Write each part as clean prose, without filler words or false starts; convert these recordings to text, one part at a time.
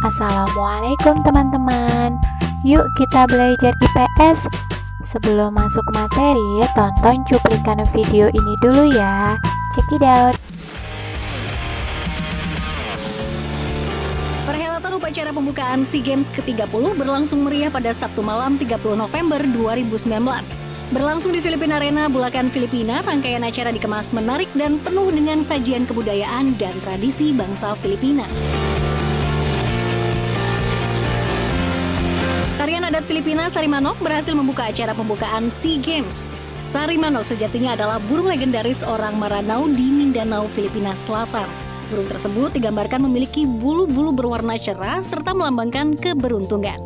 Assalamualaikum teman-teman. Yuk kita belajar IPS. Sebelum masuk materi, tonton cuplikan video ini dulu ya. Check it out. Perhelatan upacara pembukaan SEA Games ke-30 berlangsung meriah pada Sabtu malam 30 November 2019. Berlangsung di Filipina Arena, Bulacan, Filipina, rangkaian acara dikemas menarik dan penuh dengan sajian kebudayaan dan tradisi bangsa Filipina. Tarian adat Filipina Sarimanok berhasil membuka acara pembukaan SEA Games. Sarimanok sejatinya adalah burung legendaris orang Maranao di Mindanao, Filipina Selatan. Burung tersebut digambarkan memiliki bulu-bulu berwarna cerah serta melambangkan keberuntungan.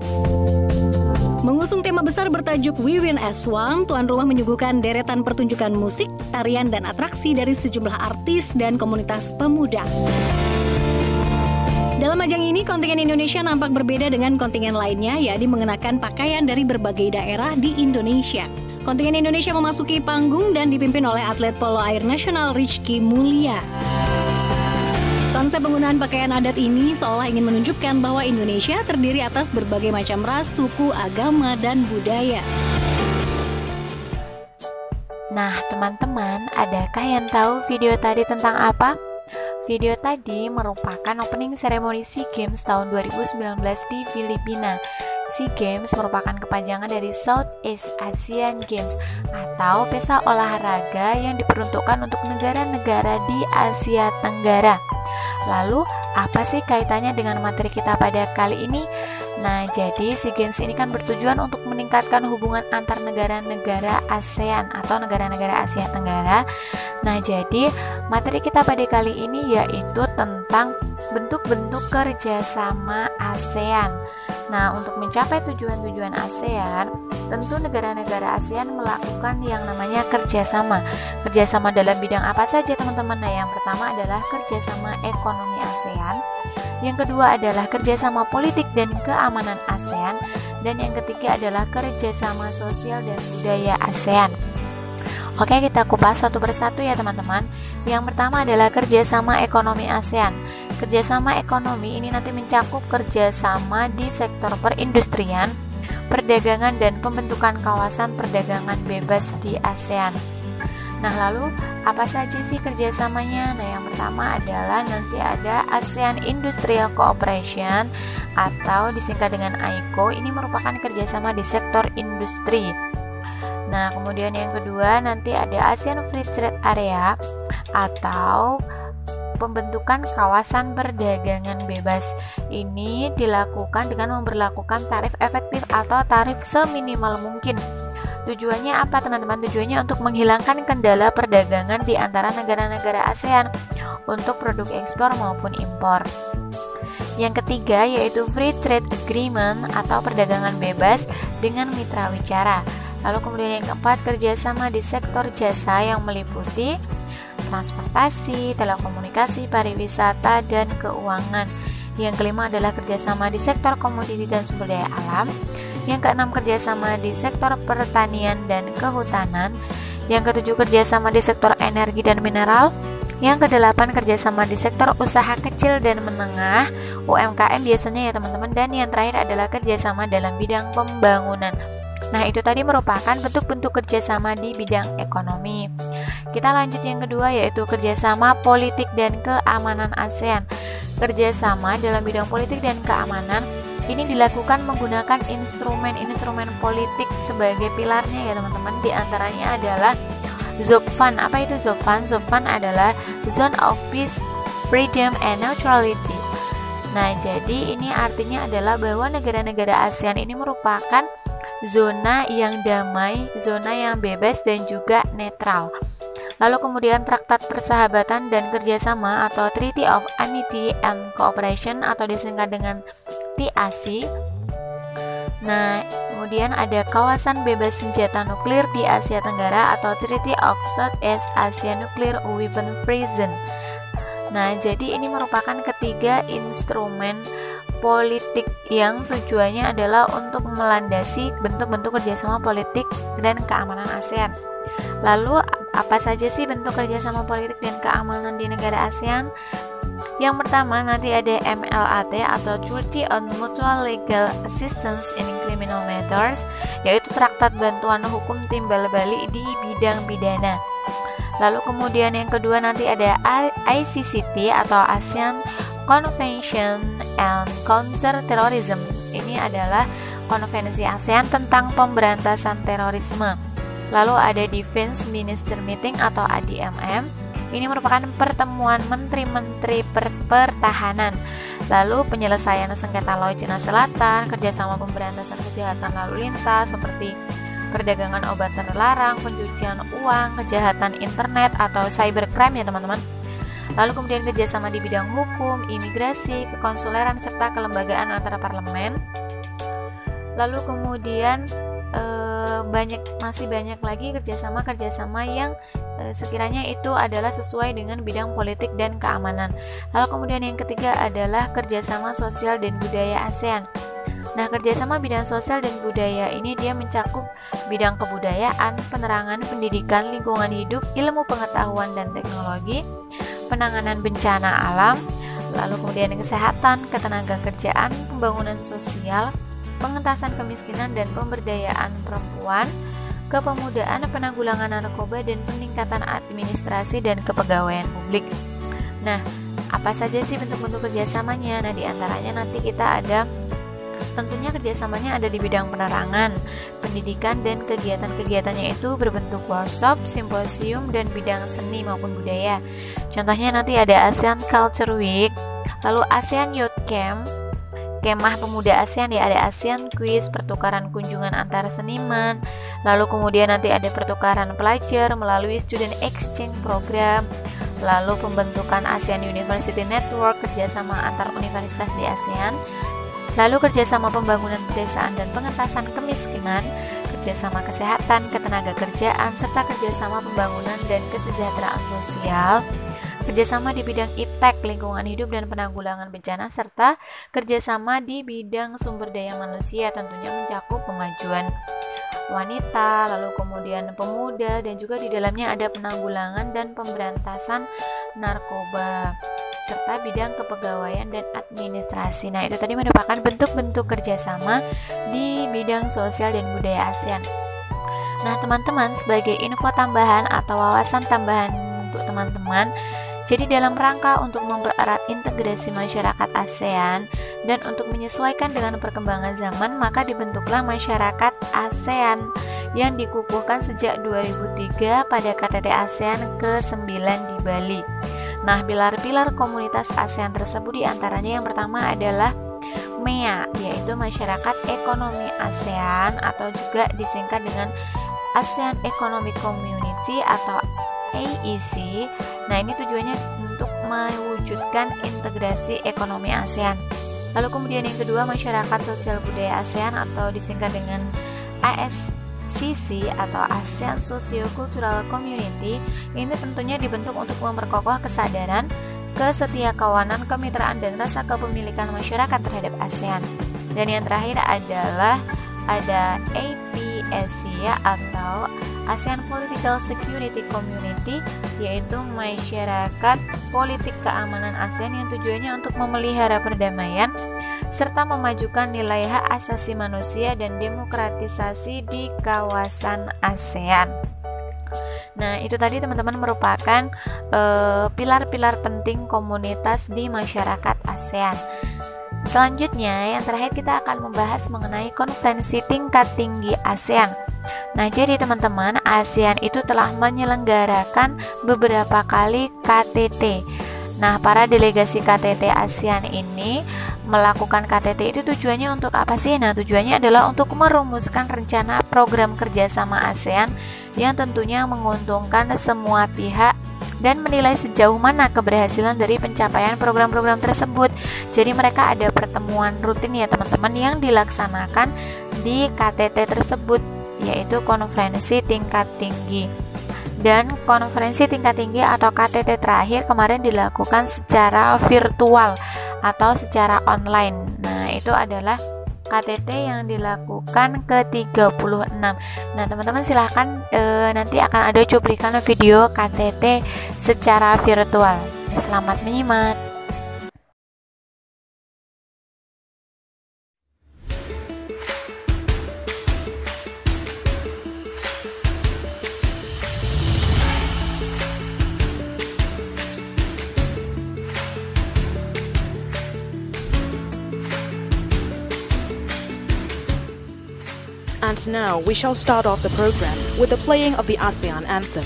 Mengusung tema besar bertajuk We Win as One, tuan rumah menyuguhkan deretan pertunjukan musik, tarian, dan atraksi dari sejumlah artis dan komunitas pemuda. Dalam ajang ini, kontingen Indonesia nampak berbeda dengan kontingen lainnya, yakni mengenakan pakaian dari berbagai daerah di Indonesia. Kontingen Indonesia memasuki panggung dan dipimpin oleh atlet polo air nasional Rizky Mulia. Konsep penggunaan pakaian adat ini seolah ingin menunjukkan bahwa Indonesia terdiri atas berbagai macam ras, suku, agama, dan budaya. Nah teman-teman, adakah yang tahu video tadi tentang apa? Video tadi merupakan opening seremoni SEA Games tahun 2019 di Filipina. SEA Games merupakan kepanjangan dari Southeast Asian Games atau pesta olahraga yang diperuntukkan untuk negara-negara di Asia Tenggara. Lalu, apa sih kaitannya dengan materi kita pada kali ini? Nah, jadi SEA Games ini kan bertujuan untuk meningkatkan hubungan antar negara-negara ASEAN atau negara-negara Asia Tenggara. Nah, jadi materi kita pada kali ini yaitu tentang bentuk-bentuk kerjasama ASEAN. Nah, untuk mencapai tujuan-tujuan ASEAN, tentu negara-negara ASEAN melakukan yang namanya kerjasama. Kerjasama dalam bidang apa saja teman-teman? Nah, yang pertama adalah kerjasama ekonomi ASEAN. Yang kedua adalah kerjasama politik dan keamanan ASEAN. Dan yang ketiga adalah kerjasama sosial dan budaya ASEAN. Oke, kita kupas satu persatu ya teman-teman. Yang pertama adalah kerjasama ekonomi ASEAN. Kerjasama ekonomi ini nanti mencakup kerjasama di sektor perindustrian, perdagangan, dan pembentukan kawasan perdagangan bebas di ASEAN. Nah, lalu apa saja sih kerjasamanya? Nah, yang pertama adalah nanti ada ASEAN Industrial Cooperation atau disingkat dengan AICO. Ini merupakan kerjasama di sektor industri. Nah, kemudian yang kedua nanti ada ASEAN Free Trade Area atau pembentukan kawasan perdagangan bebas. Ini dilakukan dengan memberlakukan tarif efektif atau tarif seminimal mungkin. Tujuannya apa teman-teman? Tujuannya untuk menghilangkan kendala perdagangan di antara negara-negara ASEAN untuk produk ekspor maupun impor. Yang ketiga yaitu Free Trade Agreement atau perdagangan bebas dengan mitra wicara. Lalu kemudian yang keempat, kerjasama di sektor jasa yang meliputi transportasi, telekomunikasi, pariwisata, dan keuangan. Yang kelima adalah kerjasama di sektor komoditi dan sumber daya alam. Yang keenam, kerjasama di sektor pertanian dan kehutanan. Yang ketujuh, kerjasama di sektor energi dan mineral. Yang kedelapan, kerjasama di sektor usaha kecil dan menengah, UMKM biasanya ya teman-teman. Dan yang terakhir adalah kerjasama dalam bidang pembangunan. Nah, itu tadi merupakan bentuk-bentuk kerjasama di bidang ekonomi. Kita lanjut yang kedua yaitu kerjasama politik dan keamanan ASEAN. Kerjasama dalam bidang politik dan keamanan ini dilakukan menggunakan instrumen-instrumen politik sebagai pilarnya ya teman-teman. Di antaranya adalah ZOPFAN. Apa itu ZOPFAN? ZOPFAN adalah Zone of Peace, Freedom, and Neutrality. Nah, jadi ini artinya adalah bahwa negara-negara ASEAN ini merupakan zona yang damai, zona yang bebas, dan juga netral. Lalu kemudian Traktat Persahabatan dan Kerjasama atau Treaty of Amity and Cooperation atau disingkat dengan TAC. Nah, kemudian ada Kawasan Bebas Senjata Nuklir di Asia Tenggara atau Treaty of Southeast Asia Nuclear Weapon Free Zone. Nah, jadi ini merupakan ketiga instrumen politik yang tujuannya adalah untuk melandasi bentuk-bentuk kerjasama politik dan keamanan ASEAN. Lalu apa saja sih bentuk kerjasama politik dan keamanan di negara ASEAN? Yang pertama nanti ada MLAT atau Treaty on Mutual Legal Assistance in Criminal Matters, yaitu Traktat Bantuan Hukum Timbal Balik di bidang pidana. Lalu kemudian yang kedua nanti ada ICCT atau ASEAN Convention on Counter Terrorism. Ini adalah konvensi ASEAN tentang pemberantasan terorisme. Lalu ada Defense Minister Meeting atau ADMM. Ini merupakan pertemuan menteri-menteri pertahanan. Lalu penyelesaian sengketa Laut Cina Selatan, kerjasama pemberantasan kejahatan lalu lintas seperti perdagangan obat terlarang, pencucian uang, kejahatan internet atau cybercrime ya teman-teman. Lalu kemudian kerjasama di bidang hukum, imigrasi, kekonsuleran serta kelembagaan antara parlemen. Lalu kemudian masih banyak lagi kerjasama yang sekiranya itu adalah sesuai dengan bidang politik dan keamanan. Lalu kemudian yang ketiga adalah kerjasama sosial dan budaya ASEAN. Nah, kerjasama bidang sosial dan budaya ini dia mencakup bidang kebudayaan, penerangan, pendidikan, lingkungan hidup, ilmu pengetahuan dan teknologi, penanganan bencana alam, lalu kemudian kesehatan, ketenagakerjaan, pembangunan sosial, pengentasan kemiskinan dan pemberdayaan perempuan, kepemudaan, penanggulangan narkoba, dan peningkatan administrasi dan kepegawaian publik. Nah, apa saja sih bentuk-bentuk kerjasamanya? Nah, diantaranya nanti kita ada, tentunya kerjasamanya ada di bidang penerangan, pendidikan, dan kegiatan-kegiatannya itu berbentuk workshop, simposium, dan bidang seni maupun budaya. Contohnya nanti ada ASEAN Culture Week, lalu ASEAN Youth Camp, kemah pemuda ASEAN ya, ada ASEAN Quiz, pertukaran kunjungan antar seniman, lalu kemudian nanti ada pertukaran pelajar melalui Student Exchange Program, lalu pembentukan ASEAN University Network, kerjasama antar universitas di ASEAN, lalu kerjasama pembangunan pedesaan dan pengentasan kemiskinan, kerjasama kesehatan, ketenagakerjaan, serta kerjasama pembangunan dan kesejahteraan sosial, kerjasama di bidang iptek, lingkungan hidup dan penanggulangan bencana, serta kerjasama di bidang sumber daya manusia, tentunya mencakup pemajuan wanita, lalu kemudian pemuda, dan juga di dalamnya ada penanggulangan dan pemberantasan narkoba, serta bidang kepegawaian dan administrasi. Nah, itu tadi merupakan bentuk-bentuk kerjasama di bidang sosial dan budaya ASEAN. Nah, teman-teman, sebagai info tambahan atau wawasan tambahan untuk teman-teman, jadi dalam rangka untuk mempererat integrasi masyarakat ASEAN dan untuk menyesuaikan dengan perkembangan zaman, maka dibentuklah masyarakat ASEAN yang dikukuhkan sejak 2003 pada KTT ASEAN ke-9 di Bali. Nah, pilar-pilar komunitas ASEAN tersebut diantaranya yang pertama adalah MEA, yaitu Masyarakat Ekonomi ASEAN atau juga disingkat dengan ASEAN Economic Community atau AEC. Nah, ini tujuannya untuk mewujudkan integrasi ekonomi ASEAN. Lalu kemudian yang kedua, Masyarakat Sosial Budaya ASEAN atau disingkat dengan ASCC atau ASEAN Socio-Cultural Community. Ini tentunya dibentuk untuk memperkokoh kesadaran, kesetiakawanan, kemitraan, dan rasa kepemilikan masyarakat terhadap ASEAN. Dan yang terakhir adalah ada APSC atau ASEAN Political Security Community, yaitu masyarakat politik keamanan ASEAN yang tujuannya untuk memelihara perdamaian serta memajukan nilai hak asasi manusia dan demokratisasi di kawasan ASEAN. Nah, itu tadi teman-teman merupakan pilar-pilar penting komunitas di masyarakat ASEAN. Selanjutnya, yang terakhir kita akan membahas mengenai konferensi tingkat tinggi ASEAN. Nah, jadi teman-teman, ASEAN itu telah menyelenggarakan beberapa kali KTT. Nah, para delegasi KTT ASEAN ini melakukan KTT itu tujuannya untuk apa sih? Nah, tujuannya adalah untuk merumuskan rencana program kerjasama ASEAN yang tentunya menguntungkan semua pihak dan menilai sejauh mana keberhasilan dari pencapaian program-program tersebut. Jadi mereka ada pertemuan rutin ya teman-teman yang dilaksanakan di KTT tersebut, yaitu konferensi tingkat tinggi. Dan konferensi tingkat tinggi atau KTT terakhir kemarin dilakukan secara virtual atau secara online. Nah, itu adalah KTT yang dilakukan ke-36. Nah, teman-teman silahkan nanti akan ada cuplikan video KTT secara virtual. Selamat menyimak. And now we shall start off the program with the playing of the ASEAN anthem.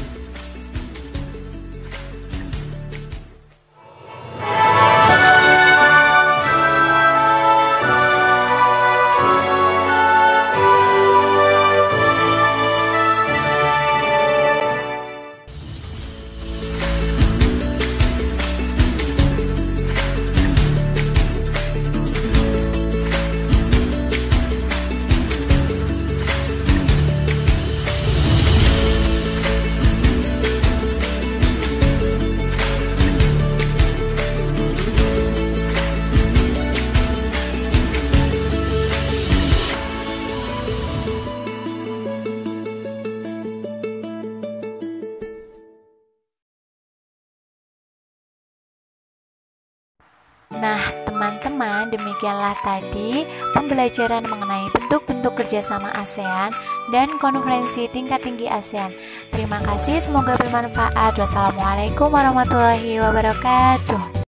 Nah, teman-teman, demikianlah tadi pembelajaran mengenai bentuk-bentuk kerjasama ASEAN dan konferensi tingkat tinggi ASEAN. Terima kasih, semoga bermanfaat. Wassalamualaikum warahmatullahi wabarakatuh.